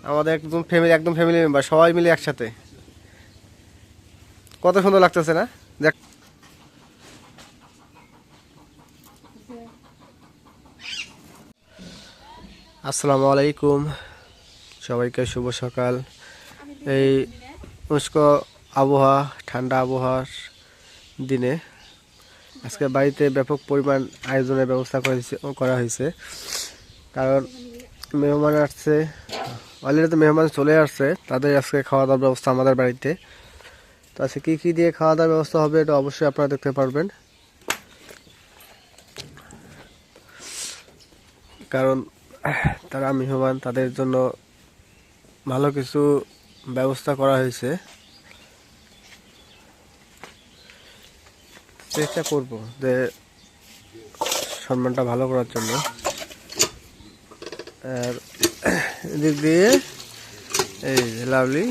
আমাদের একদম family member সবাই মিলে একসাথে কত সুন্দর লাগতেছে না দেখ। আসসালামু আলাইকুম, সবাইকে শুভ সকাল। এই উষ্ণ আবহাওয়া, ঠান্ডা আবহাওয়ার দিনে আজকে বাড়িতে ব্যাপক পরিমাণ আয়োজনের ব্যবস্থা করা হয়েছে। কারণ মেহমান আসছে, অলরেডি তো মেহমান চলে আসছে, তাদের আজকে খাওয়া দাওয়ার ব্যবস্থা আমাদের বাড়িতে। তো আজকে কী কী দিয়ে খাওয়া দাওয়ার ব্যবস্থা হবে এটা অবশ্যই আপনারা দেখতে পারবেন। কারণ তারা মেহমান, তাদের জন্য ভালো কিছু ব্যবস্থা করা হয়েছে। চেষ্টা করব যে সম্মানটা ভালো করার জন্য। আর এদিক দিয়ে এই লাভলি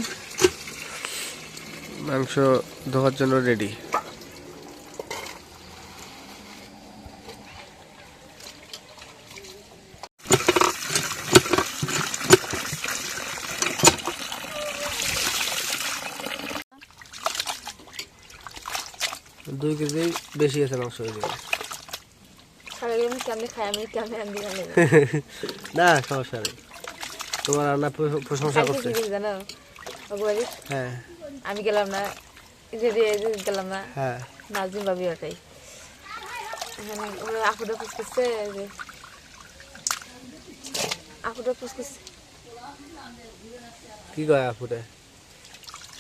মাংস ধোয়ার জন্য রেডি। দুই কেজি বেশি আছে মাংস হয়ে যাবে। না সমস্যা নেই, তোমার রান্না প্রশংসা করছে। হ্যাঁ আমি গেলাম না, গেলাম না। হ্যাঁ নাজুম ভাবি ওটাই আপুটা ফুসকুসছে, আপুটা ফুসকুসছে। কি কয় আপুটা?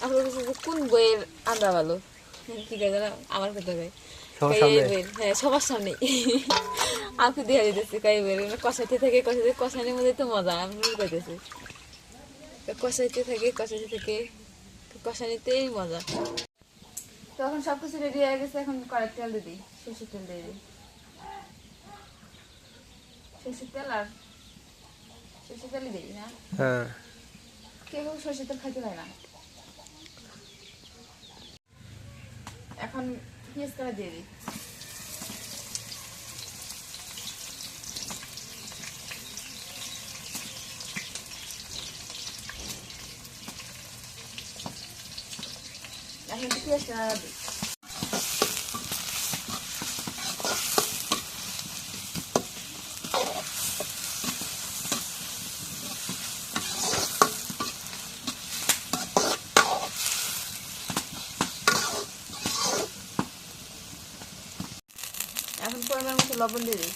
আপুটা ফুসকুসছে কোন বইয়ের আন্দা ভালো, কি কয় জানো? আমার কথা কয় হ্যাঁ সবার সামনে আপু দেখা যেতেছে কই বইয়ের কষাইতে থাকে, কষাইনের মধ্যে তো মজা। আমি কইতেছি কষাইতে থাকে কষানিতেই মজা। তো এখন সবকিছু রেডি হয়ে গেছে, এখন কড়াই তেল দিয়ে দিই, সরষের তেল দিয়ে দিই। সরষের তেল আর সরষের তেলই দিই না? হ্যাঁ কেউ সরষের তেল খাইতে পারে না। এখন পেঁয়াজ কাটা দিয়ে দিই। এখন পেঁয়াজ কাটা দিই। এখন পরিমাণ মতো লবণ দিয়ে দিই।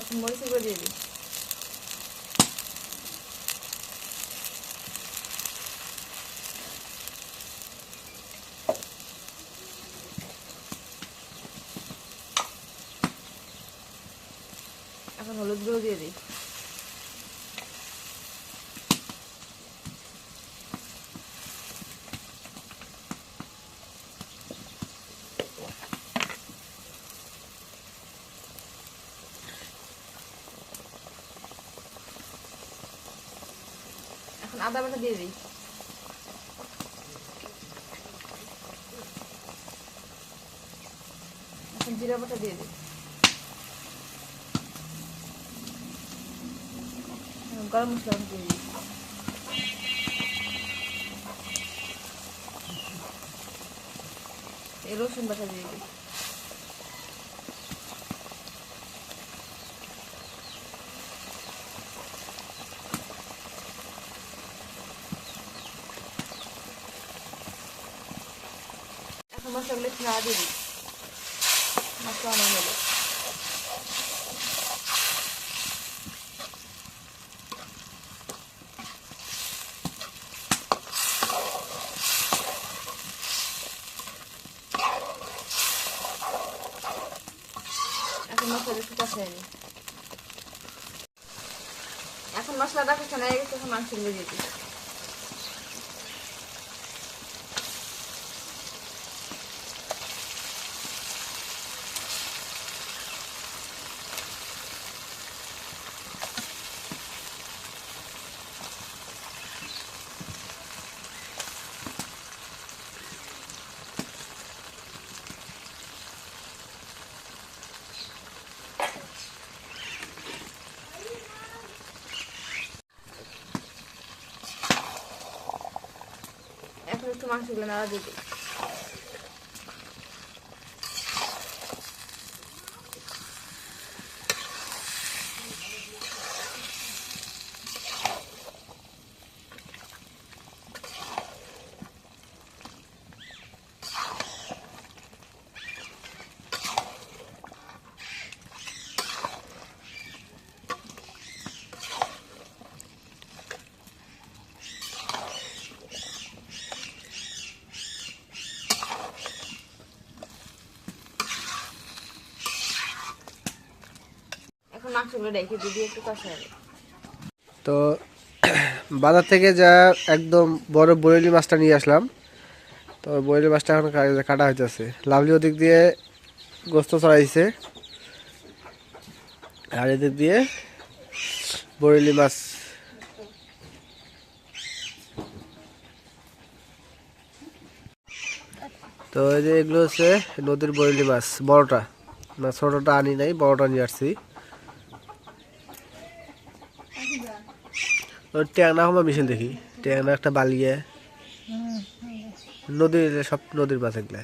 এখন মরিচের গুঁড়ো দিয়ে দিই। এখন হলুদ গুঁড়ো দিয়ে দিই। এখন আদা বাটা দিয়ে দিই। এখন জিরা বাটা দিয়ে দিই। গরম মশলা দিয়ে দিই। এই রসুন বাটা দিয়ে দিই। এখন মশলাগুলো ছাড়া দিয়ে দিই। মশলা আমার হলো। এখন মশলাটা একটু কষাই নিই। এখন মশলাটা কষানো হয়ে গেছে, এখন মাংসগুলো দিয়ে দিই। একটু মাংসগুলো নাড়া দিয়ে দিই। এখন মাংসগুলো রেখে দিদি একটু কষাবে। তো বাজার থেকে যা একদম বড় বরেলি মাছটা নিয়ে আসলাম। তো বরেলি মাছটা এখন কাটা হইতেছে। লাভলি ওদিক দিয়ে গোস্ত চড়াইছে, আর এদিক দিয়ে বরেলি মাছ। তো এই যে এগুলো হচ্ছে নদীর বরেলি মাছ, বড়টা না, ছোটটা আনি নাই, বড়টা নিয়ে আসছি। ট্যাংরা হমা মিশেল দেখি, ট্যাংরা একটা বালিয়ে নদীর, সব নদীর মাছ এগুলা।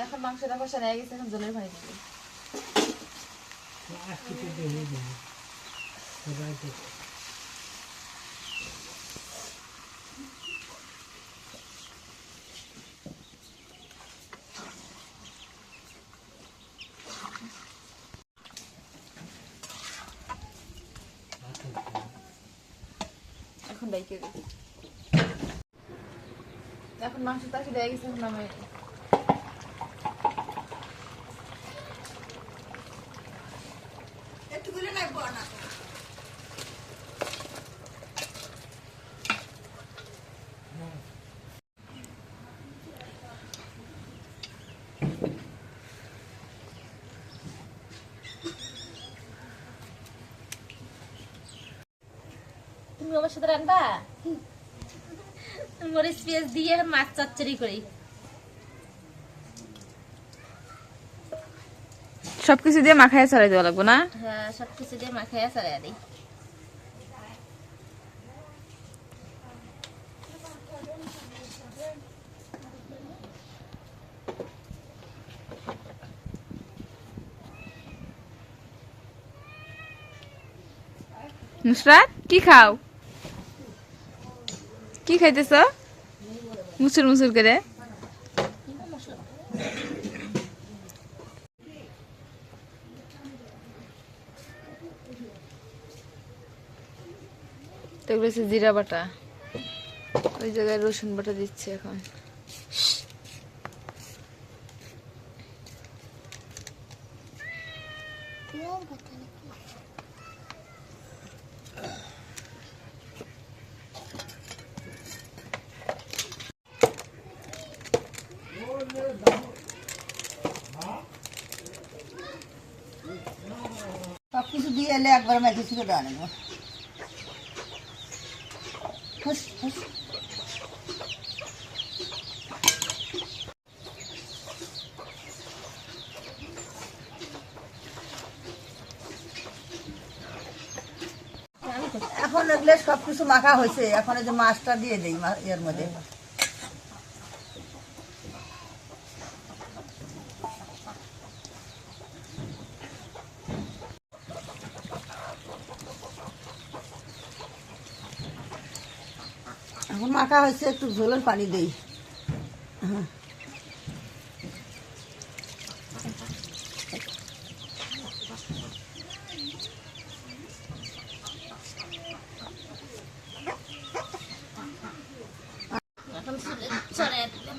এখন মাংসটা কষা হয়ে গেছে, এখন জলের পানি দিবি। এখন ডাইকে দিই। এখন মাংসটা হয়ে গেছে, এখন নামাই দিই। তুমি আমার সাথে রান্না মরিচ পেঁয়াজ দিয়ে মাছ চচ্চড়ি করি। সবকিছু দিয়ে মাখায় ছড়াই দেওয়া লাগবো না? হ্যাঁ, সবকিছু দিয়ে মাখাইয়া চালাই দিই। নুসরাত কি খাও? কি খাইতেছ মুসুর মুসুর করে? তো এগুলো হচ্ছে জিরা বাটা, ওই জায়গায় রসুন বাটা দিচ্ছে এখন। সবকিছু দিয়ে এলে একবার মেখে ছিল দেওয়া নেবো। এখন এগুলো সবকিছু মাখা হয়েছে, এখন এই যে মাছটা দিয়ে দিই এর মধ্যে। এখন মাখা হয়েছে, একটু ঝোলের পানি দেই। এখন ছড়াইয়া দিলাম।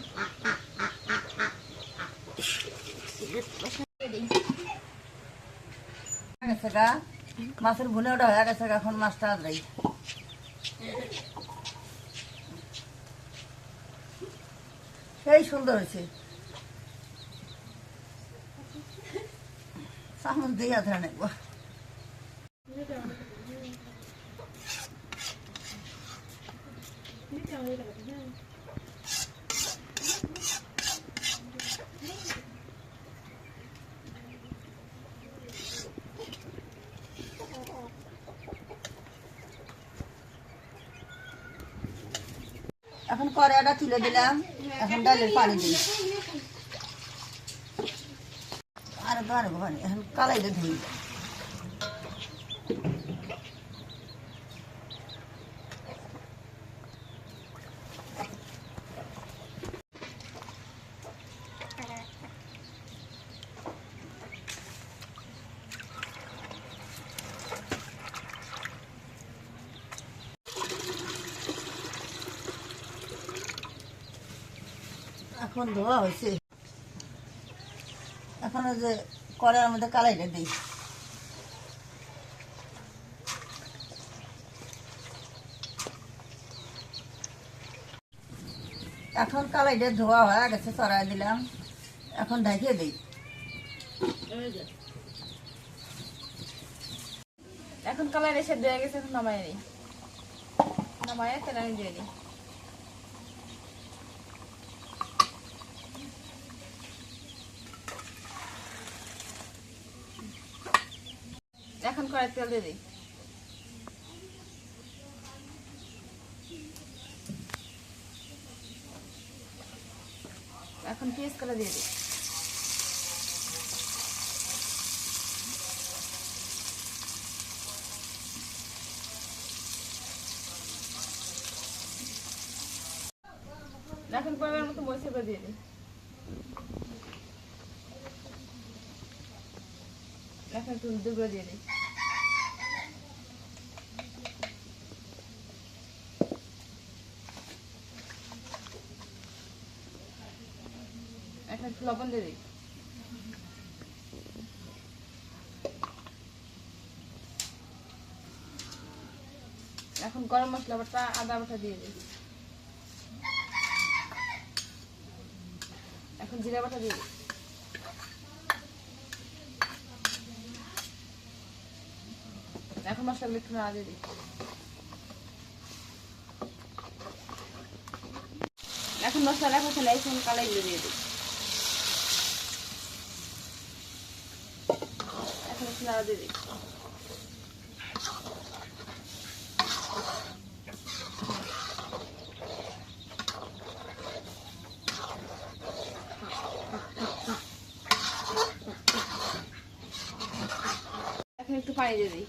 মাছের ভুনে ওটা হয়ে গেছে, এখন মাছটা দেই। সেই সুন্দর হয়েছে। চামচ দিয়ে ধরে নেবো। এখন কড়াইটা তুলে দিলাম, এখন ডালের পানি দিই। আর বাড়বো পানি, এখন কালাইটা ধুই। এখন ধোয়া হয়েছে, এখন ওই যে কড়াইয়ের মধ্যে কালাইটা দিই। এখন কালাইটা ধোয়া হয়ে গেছে, চড়াই দিলাম, এখন ঢাকিয়ে দিই। এখন কালার এসে দিয়ে গেছে, এখন নামাই নি, নামাই তেল আমি দিয়ে দিই। এখন কড়াই তেল দিয়ে দিই। এখন পেঁয়াজ কলা দিয়ে দিই। এখন পরিমাণ মতো মরিচ গুঁড়ো দিয়ে দিই। এখন একটু হলুদ গুঁড়ো দিয়ে দিই। এখন একটু লবণ দিয়ে দিই। এখন গরম মশলা বাটা, আদা বাটা দিয়ে দিই। এখন জিরা বাটা দিয়ে দিই। এখন মশলাগুলো একটু নাড়া দিয়ে দিই। এখন মশলা কষালে এখন কালাইগুলো দিয়ে দিই। এখন একটু নাড়া দিয়ে দিই। এখন একটু পানি দিয়ে দিই।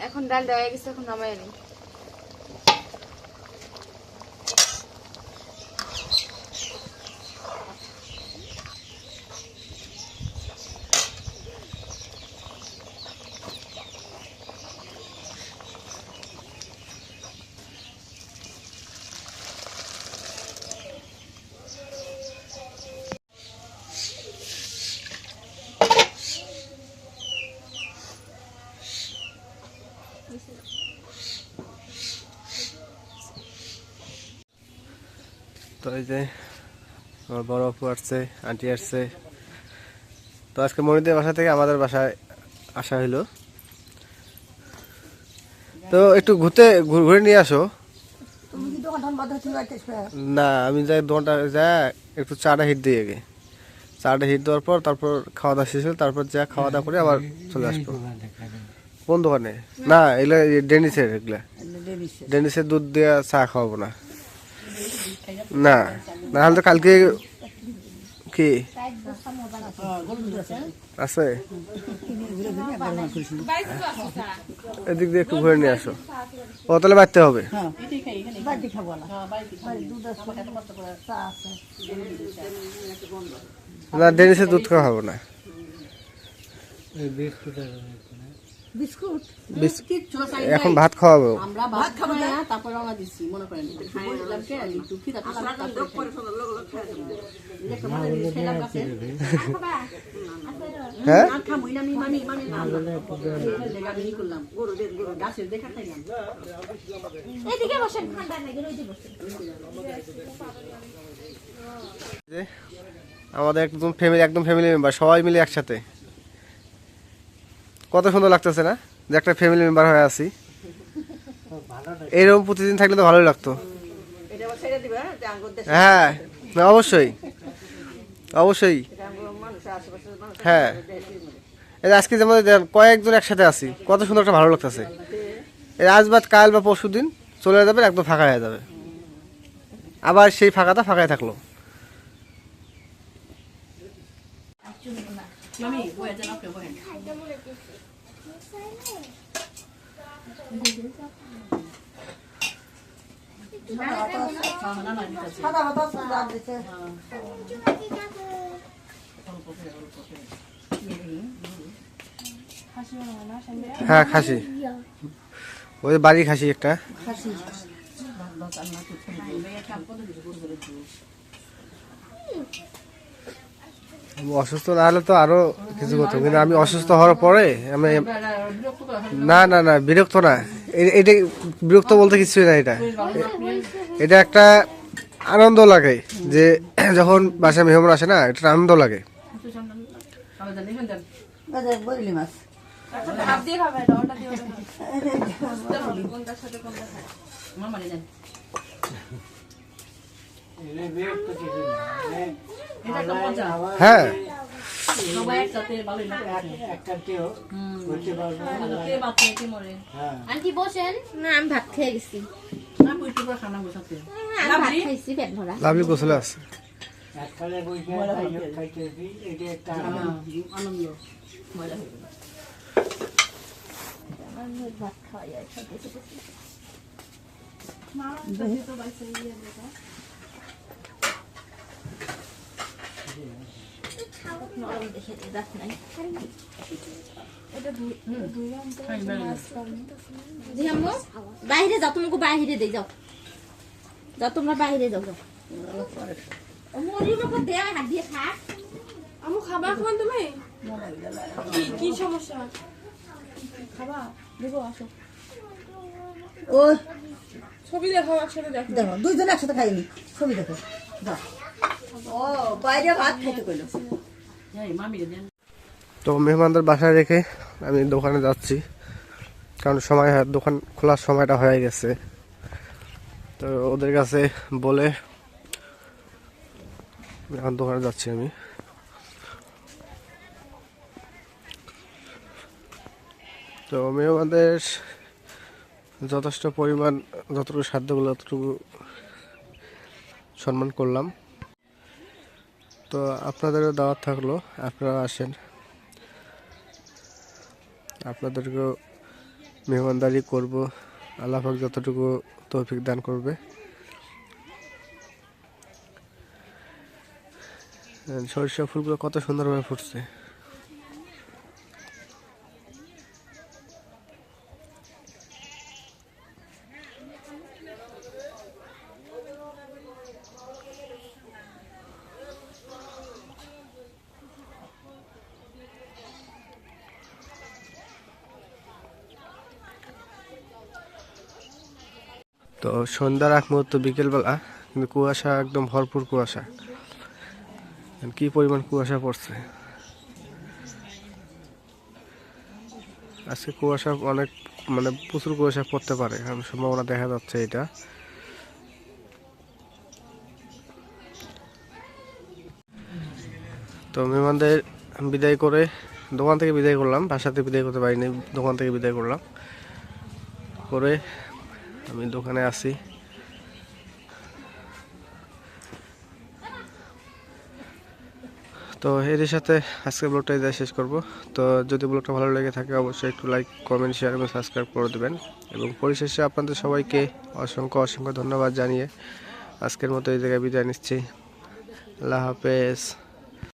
এখন ডাল দেওয়া হয়ে গেছে, এখন নামাই নিই। তো এই যে আমার বড় আপু আসছে, আন্টি আসছে। তো আজকে মনিদের বাসা থেকে আমাদের বাসায় আসা হইলো। তো একটু ঘুরে নিয়ে আসো। তুমি কি দোকান বন্ধ ছিল? না, আমি যাই দোকানটা যা একটু চাটা হিট দিয়ে গে, চাটা হিট দেওয়ার পর তারপর খাওয়া দাওয়া শেষ হলে তারপর যা খাওয়া দাওয়া করে আবার চলে আসবো। কোন দোকানে? না, এগুলা ডেনিসের, এগুলা ডেনিসের দুধ দিয়ে চা খাওয়াবো না। না, না হলে তো কালকে কি আছে, এদিক দিয়ে একটু ঘুরে নিয়ে আসো। ও তাহলে বাড়তে হবে। না, ডেনিসের দুধ খাওয়া হবে না। বিস্কুট বিস- কিচ্ছু চাই এখন ভাত খাওয়াবো। আমরা ভাত খাবো না তারপর রওনা দিচ্ছি মনে করেন বললাম কে একটু খিদা তো হ্যাঁ খামুই না মামি মামি না আমি করলাম গরু গাছের দেখা খাইলাম এদিকে বসেন ঠান্ডা লাগে ওইদিকে বসেন যে আমাদের একদম ফ্যামিলি মেম্বার সবাই মিলে একসাথে কত সুন্দর লাগতেছে না যে একটা ফ্যামিলি মেম্বার হয়ে আছি। এরকম প্রতিদিন থাকলে তো ভালোই লাগতো। এটা আবার ছেড়ে দিবে যে আঙ্গুর দেশে হ্যাঁ না, অবশ্যই অবশ্যই মানুষের আশেপাশে মানুষ হ্যাঁ। এই যে আজকে যেমন কয়েকজন একসাথে আছি কত সুন্দর একটা ভালো লাগতেছে। এই আজ বাদ কাল বা পরশু দিন চলে যাবে একদম ফাঁকা হয়ে যাবে, আবার সেই ফাঁকাটা ফাঁকায় থাকলো। মামি বয়ে যান আপনি বহেন না না ঠিক আছে সাদা ভাত দাম দিছে হ্যাঁ খাসি, ওই যে বাড়ি খাসি একটা। অসুস্থ না হলে তো আরো কিছু করতাম, কিন্তু আমি অসুস্থ হওয়ার পরে আমি না না না বিরক্ত না, এটা বিরক্ত বলতে কিছুই না। এটা একটা আনন্দ লাগে যে যখন বাসায় মেহমান আসে না, এটা আনন্দ লাগে। বইলি মাছ ভাত দিয়ে খাবে এটা ওটা দিয়ে মামা নেন এটা তো মজা হ্যাঁ সবাই একসাথে ভালোই লাগে কে বাপ কে মরে আন্টি বসেন না আমি ভাত খেয়ে গেছি না পুইটি করে খানা বসাতে আমি ভাত খাইছি পেট ভরা লাভলি গোসলে আছে। আনন্দ মজা হয়ে গেল আমার ভাত খাওয়া যায় সব কিছু নরম দেখে রাখ নাই জি আম্মু বাইরে যাও তোমাকে বাইরে দেই যাও যাও তোমরা বাইরে যাও যাও মুড়ি মুখে দে হাত দিয়ে খা আমু খাবার খান তুমি কি সমস্যা খাবা দেবো আসো ওই ছবি দেখো একসাথে দেখো দেখো দুইজন একসাথে খাইনি ছবি দেখো দাও। ও বাইরে ভাত খাইতে কইলো এই মামি দেন তো মেহমানদের বাসায় রেখে আমি দোকানে যাচ্ছি, কারণ সময় দোকান খোলার সময়টা হয়ে গেছে। তো ওদের কাছে বলে এখন দোকানে যাচ্ছি আমি। তো মেহমানদের যথেষ্ট পরিমাণ যতটুকু সাধ্যগুলো ততটুকু সম্মান করলাম। তো আপনাদেরও দাওয়াত থাকলো, আপনারা আসেন, আপনাদেরকেও মেহমানদারি করব, আল্লাহ পাক যতটুকু তৌফিক দান করবে। সরিষা ফুলগুলো কত সুন্দরভাবে ফুটছে। তো সন্ধ্যার আগ মুহূর্ত বিকেলবেলা, কিন্তু কুয়াশা একদম ভরপুর কুয়াশা, কি পরিমাণ কুয়াশা পড়ছে আজকে। কুয়াশা অনেক প্রচুর কুয়াশা পড়তে পারে, কারণ সম্ভাবনা দেখা যাচ্ছে এটা। তো মেহমানদের বিদায় করে দোকান থেকে বিদায় করলাম, বাসাতে বিদায় করতে পারিনি, দোকান থেকে বিদায় করলাম করে আমি দোকানে আছি। তো এর সাথে আজকের ব্লগটা যা শেষ করব। তো যদি ব্লগটা ভালো লেগে থাকে অবশ্যই একটু লাইক, কমেন্ট, শেয়ার এবং সাবস্ক্রাইব করে দেবেন। এবং পরিশেষে আপনাদের সবাইকে অসংখ্য অসংখ্য ধন্যবাদ জানিয়ে আজকের মতো এই জায়গায় বিদায় নিচ্ছি। আল্লাহ হাফেজ।